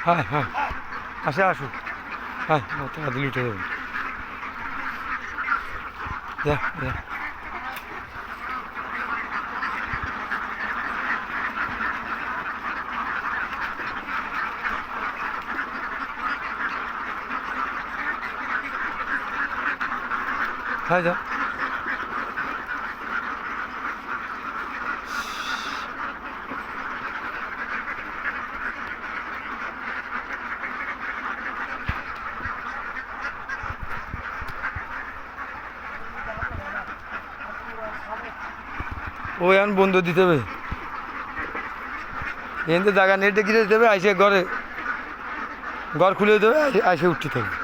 হ্যাঁ হ্যাঁ আসুক হ্যাঁ তাড়াতাড়ি উঠে যাবেন যা যা হ্যাঁ যা ওই এখন বন্ধ দিতে হবে এখানে জায়গা নেটে গিরে দিতে হবে আইসে ঘর খুলে দিতে হবে আইসে উঠতে থাকবে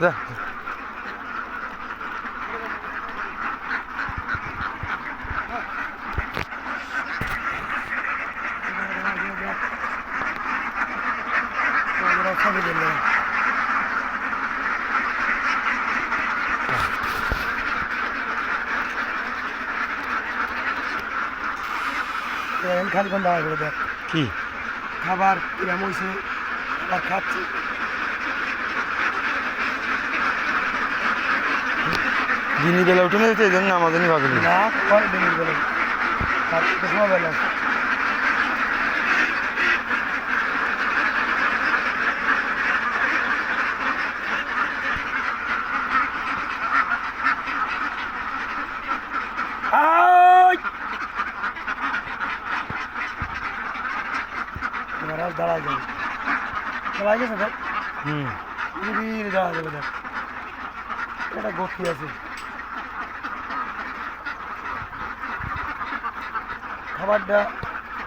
যা খালি কোন দাওয়া করে দেখ কি খাবার কিরম হয়েছে আর খাচ্ছি দিনের বেলা উঠে নিয়েছে এই জন্য আমাদেরই ভাবে না পরে দিনের বেলা সময় বেলা দাঁড়ায় যাবে দাঁড়ায় গেছে দেখ নিবিড় দাঁড়া যাবে দেখ একটা গঠি আছে খাবারটা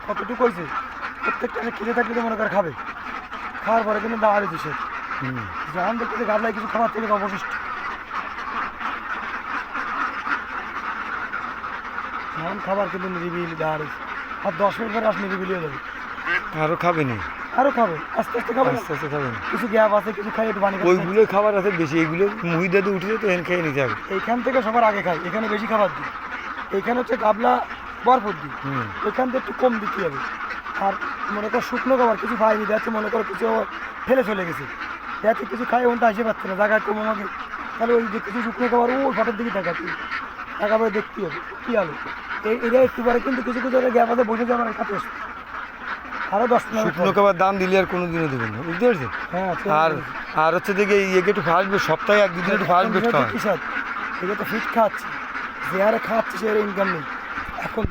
কতটুকু হয়েছে প্রত্যেকটা খেতে থাকলে তো মনে করে খাবে খাওয়ার পরে কিন্তু দাঁড়ায় দিচ্ছে যখন দেখতে গাবলায় কিছু খাবার থেকে অবশিষ্ট এখন খাবার কিন্তু নিরিবিলি দাঁড়ায় আর 10 মিনিট পরে আসলে নিরিবিলি হয়ে যাবে আরও খাবে না আরও খাবে আস্তে আস্তে খাবে আস্তে আস্তে খাবে না কিছু গ্যাপ আছে কিছু খাই একটু পানি ওইগুলো খাবার আছে বেশি এইগুলো মহিদাতে উঠলে তো এখানে খেয়ে নিতে হবে এইখান থেকে সবার আগে খাই এখানে বেশি খাবার দিই এইখানে হচ্ছে গাবলা ভরপুর দিই এখান থেকে একটু কম দিতে হবে আর মনে করো শুকনো খাবার কিছু খাইনি যাচ্ছে মনে করো কিছু ফেলে চলে গেছে যাতে কিছু খাই ওনটা আসে পাচ্ছে না জায়গায় কম আমাকে তাহলে ওই যে কিছু শুকনো খাবার ওই ফটোর দিকে দেখাচ্ছি একেবারে দেখতে হবে কী আলো এটা একটু পরে কিন্তু কিছু কিছু গ্যাপ আছে বসে যাওয়ার খাতে আসবে আরও 10 শুকনো খাবার দাম দিলে আর কোনো দিনও দেবেন না বুঝতে পারছেন হ্যাঁ আর হচ্ছে দেখে ইয়েকে একটু ফাস্ট বেশ সপ্তাহে 1-2 দিন একটু ফাস্ট বেশ খাওয়া এটা তো ফিট খাওয়াচ্ছি যে হারে খাওয়াচ্ছি সে ইনকাম নেই এখন